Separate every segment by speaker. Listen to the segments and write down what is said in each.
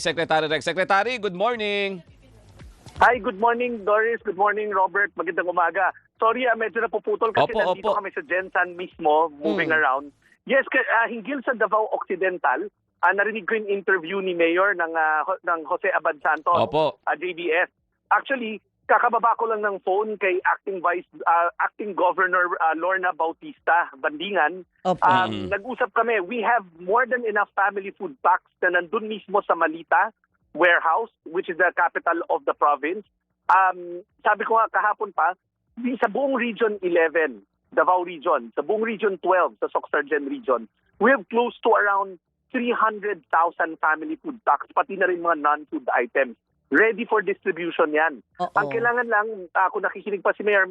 Speaker 1: Secretary Rex. Secretary, good morning.
Speaker 2: Hi, good morning Doris, good morning Robert, magandang umaga. Sorry, medyo napuputol kasi nandito kami sa Gensan mismo, moving around. Yes, hinggil sa Davao Occidental, narinig ko yung interview ni Mayor ng Jose Abad Santos, JBS. Actually, kakababa ko lang ng phone kay Acting Governor Lorna Bautista Bandingan. Nag-usap kami, we have more than enough family food packs na nandun mismo sa Malita warehouse, which is the capital of the province. Sabi ko nga kahapon pa, sa buong Region 11, Davao Region, sa buong Region 12, sa Soc-Sargen Region, we have close to around 300,000 family food packs, pati na rin mga non-food items. Ready for distribution yan. Ang kailangan lang, kung nakikinig pa si Mayor,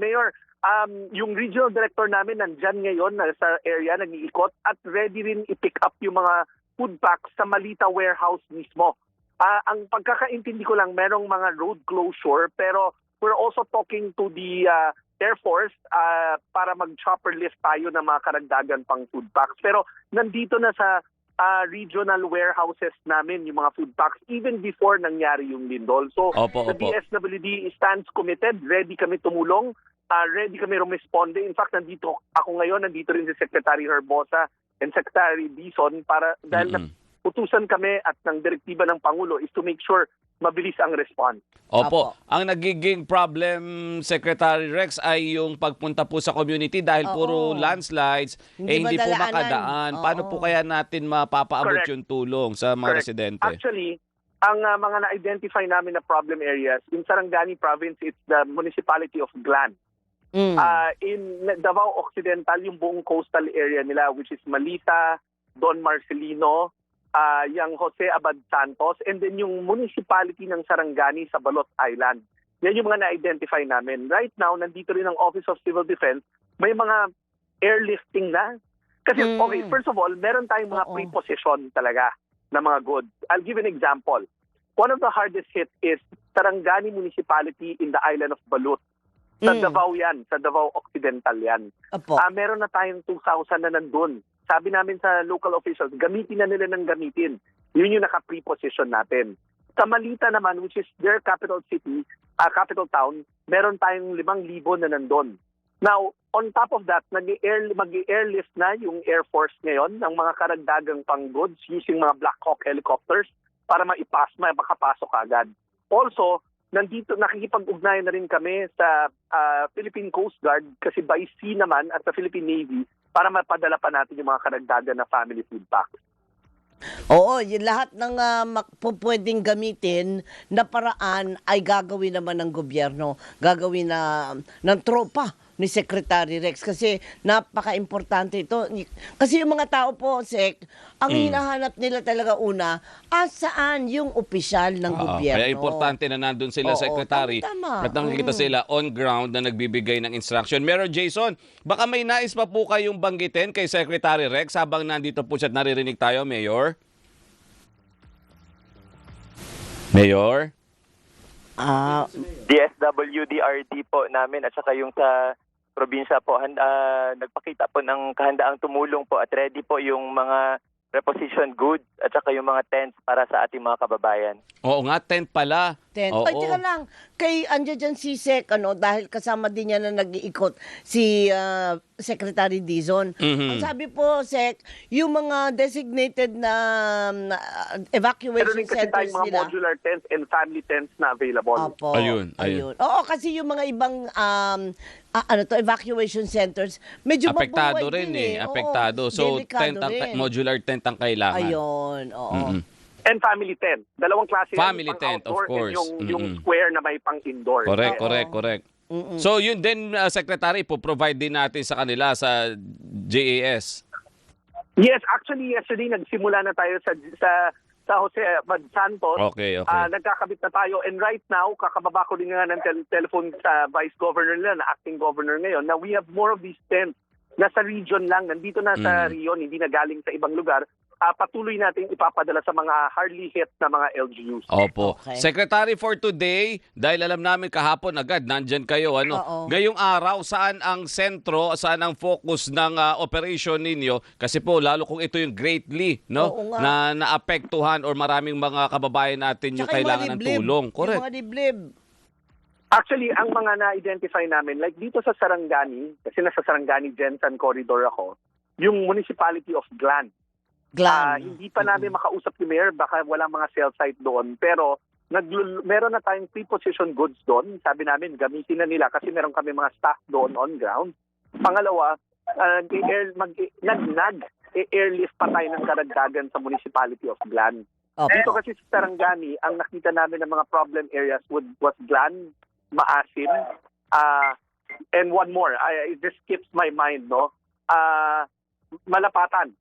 Speaker 2: yung regional director namin nandyan ngayon sa area, nag-iikot, at ready rin i-pick up yung mga food packs sa Malita warehouse mismo. Ang pagkakaintindi ko lang, merong mga road closure, pero we're also talking to the Air Force para mag-chopper lift tayo ng mga karagdagan pang food packs. Pero nandito na sa regional warehouses namin yung mga food packs even before nangyari yung lindol. So the DSWD stands committed, ready kami tumulong, ready kami rumisponde. In fact, nandito ako ngayon, nandito rin si Secretary Herbosa and Secretary Dizon para dahil utusan kami at ng direktiba ng Pangulo is to make sure mabilis ang response.
Speaker 1: Ang nagiging problem, Secretary Rex, ay yung pagpunta po sa community dahil puro landslides, hindi po makadaan. Paano po kaya natin mapapaabot yung tulong sa mga residente?
Speaker 2: Actually, ang mga na-identify namin na problem areas, in Sarangani Province, it's the municipality of Glan. In Davao Occidental, yung buong coastal area nila, which is Malita, Don Marcelino, yung Jose Abad Santos, and then yung municipality ng Sarangani sa Balot Island. Yan yung mga na-identify namin. Right now, nandito rin ang Office of Civil Defense, may mga airlifting na. Kasi, okay, first of all, meron tayong mga preposition talaga na mga goods. I'll give an example. One of the hardest hit is Sarangani Municipality in the island of Balut. Sa Davao yan, sa Davao Occidental yan. Meron na tayong 2,000 na nandun. Sabi namin sa local officials, gamitin na nila ng gamitin. Yun yung naka-preposition natin. Sa Malita naman, which is their capital city, capital town, meron tayong 5,000 na nandun. Now, on top of that, mag-airlift na yung Air Force ngayon ng mga karagdagang pang goods using mga Black Hawk helicopters para makapasok agad. Also, nandito nakikipag-ugnayan na rin kami sa Philippine Coast Guard kasi by sea naman at sa Philippine Navy para mapadala pa natin yung mga karagdagan na family food packs.
Speaker 3: Oo, yung lahat ng pwedeng gamitin na paraan ay gagawin naman ng gobyerno, gagawin ng tropa ni Secretary Rex kasi napaka-importante ito. Kasi yung mga tao po, Sec, ang hinahanap nila talaga una, saan yung opisyal ng gobyerno.
Speaker 1: Kaya importante na nandun sila, Secretary, at nakikita sila on ground na nagbibigay ng instruction. Mayor Jason, baka may nais pa po kayong banggitin kay Secretary Rex habang nandito po siya at naririnig tayo, Mayor? Mayor?
Speaker 4: DSWD-RD po namin at saka yung sa probinsya po, nagpakita po ng kahandaang tumulong po at ready po yung mga reposition goods at saka yung mga tents para sa ating mga kababayan.
Speaker 1: Oo nga, tent pala.
Speaker 3: Ay, teka lang. Andiyan dyan si Sec, dahil kasama din niya na nag-iikot si Secretary Dizon. Ang sabi po, Sec, yung mga designated na evacuation centers nila.
Speaker 2: Pero rin kasi tayong mga modular tents and family tents na available.
Speaker 1: Ayun.
Speaker 3: Oo, kasi yung mga ibang evacuation centers, medyo
Speaker 1: apektado
Speaker 3: mabuhay
Speaker 1: rin
Speaker 3: din
Speaker 1: apektado. So, modular tent ang kailangan.
Speaker 3: Ayun, oo.
Speaker 2: And family tent. Dalawang klase yan.
Speaker 1: Family tent, of course.
Speaker 2: Yung square na may pang-indoor.
Speaker 1: Correct. So, yun din, Secretary, po-provide din natin sa kanila sa JAS.
Speaker 2: Yes, actually, yesterday nagsimula na tayo sa Jose Abad Santos.
Speaker 1: Okay.
Speaker 2: Nagkakabit na tayo. And right now, kakababa ko din nga ng telephone sa Vice Governor nila, na Acting Governor ngayon, na we have more of these tents na sa region lang. Nandito na sa Rion, hindi na galing sa ibang lugar. patuloy nating ipapadala sa mga hardly hit na mga LGUs.
Speaker 1: Opo.
Speaker 3: Okay.
Speaker 1: Secretary, for today, dahil alam namin kahapon agad, nandyan kayo.
Speaker 3: Oo.
Speaker 1: Ngayong araw, saan ang sentro, saan ang focus ng operation ninyo? Kasi po, lalo kung ito yung greatly, no?
Speaker 3: Oo nga.
Speaker 1: Na naapektuhan or maraming mga kababayan natin yung
Speaker 3: Tsaka
Speaker 1: kailangan ng
Speaker 3: liblib.
Speaker 1: tulong.
Speaker 3: Yung
Speaker 1: Correct.
Speaker 3: mga liblib.
Speaker 2: Actually, ang mga na-identify namin, like dito sa Sarangani, kasi nasa Sarangani Jensan Corridor ako, yung Municipality of Glan.
Speaker 3: Glan.
Speaker 2: Hindi pa namin makausap ni Mayor, baka walang mga cell site doon. Pero meron na tayong pre-position goods doon. Sabi namin, gamitin na nila kasi meron kami mga staff doon on ground. Pangalawa, airlift pa tayo ng karagdagan sa Municipality of Glan.
Speaker 3: Opo.
Speaker 2: Dito kasi sa Sarangani, ang nakita namin ng mga problem areas was Glan, Maasim, and one more. It just skips my mind, no? Malapatan,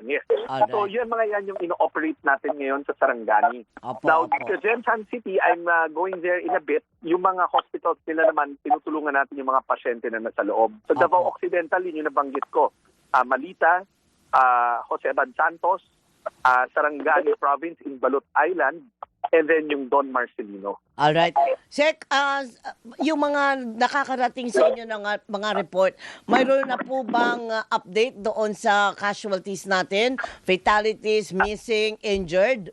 Speaker 2: yes.
Speaker 3: Alright.
Speaker 2: So yan yung ino-operate natin ngayon sa Sarangani.
Speaker 3: Opo,
Speaker 2: Now,
Speaker 3: opo.
Speaker 2: sa Jensan City, I'm going there in a bit. Yung mga hospitals nila naman, tinutulungan natin yung mga pasyente na nasa loob. Sa Davao
Speaker 3: Opo.
Speaker 2: Occidental, yun yung nabanggit ko. Malita, Jose Abad Santos, Sarangani Province in Balut Island, and then yung Don Marcelino.
Speaker 3: Alright. Sek, yung mga nakakarating sa inyo ng mga report, mayroon na po bang update doon sa casualties natin? Fatalities, missing, injured?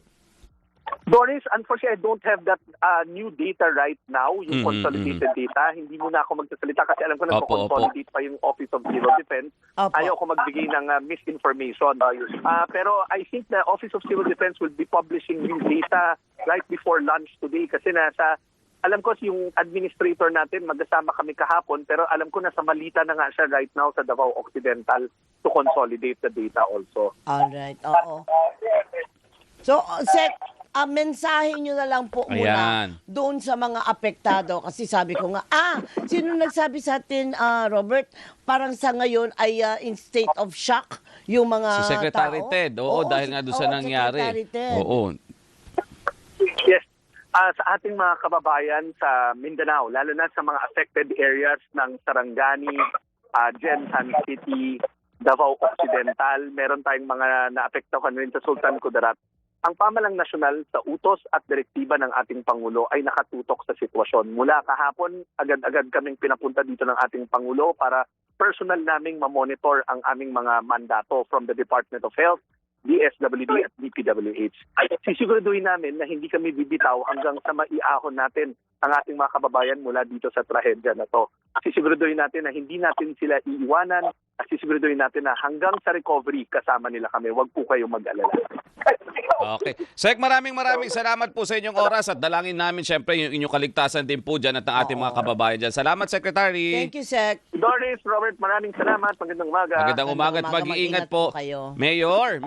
Speaker 2: Doris, unfortunately, I don't have that new data right now, yung consolidated data. Hindi muna ako magsasalita kasi alam ko nagko-consolidate pa yung Office of Civil Defense.
Speaker 3: Opo.
Speaker 2: Ayaw ko magbigay ng misinformation. Pero I think the Office of Civil Defense will be publishing new data right before lunch today kasi alam ko yung administrator natin, magkasama kami kahapon, pero alam ko nasa Malita na nga siya right now sa Davao Occidental to consolidate the data also.
Speaker 3: Alright, oo. So, Sek, mensahe nyo na lang po muna
Speaker 1: Ayan.
Speaker 3: doon sa mga apektado. Kasi sabi ko nga, sino nagsabi sa atin, Robert, parang sa ngayon ay in state of shock yung mga
Speaker 1: Si Secretary
Speaker 3: tao?
Speaker 1: Ted, dahil nga doon sa nangyari.
Speaker 3: Secretary Ted.
Speaker 1: Oo.
Speaker 2: Yes. Sa ating mga kababayan sa Mindanao, lalo na sa mga affected areas ng Sarangani, Jensan City, Davao Occidental, meron tayong mga naapektuhan rin sa Sultan Kudarat. Ang pamalang nasyonal sa utos at direktiba ng ating Pangulo ay nakatutok sa sitwasyon. Mula kahapon, agad-agad kaming pinapunta dito ng ating Pangulo para personal naming mamonitor ang aming mga mandato from the Department of Health, DSWD at DPWH. Sisiguraduhin namin na hindi kami bibitaw hanggang sa maiahon natin ang ating mga kababayan mula dito sa trahedya na to. Sisiguraduhin natin na hindi natin sila iiwanan at sisiguraduhin natin na hanggang sa recovery kasama nila kami. Huwag po kayong mag-alala.
Speaker 1: Okay. Sek, maraming salamat po sa inyong oras at dalangin namin syempre yung inyong kaligtasan din po dyan at ang ating mga kababayan dyan. Salamat, Secretary.
Speaker 3: Thank you, Sek.
Speaker 2: Doris, Robert, maraming salamat. Magandang umaga.
Speaker 1: Magandang umaga at mag-iingat po.
Speaker 3: kayo.
Speaker 1: Mayor.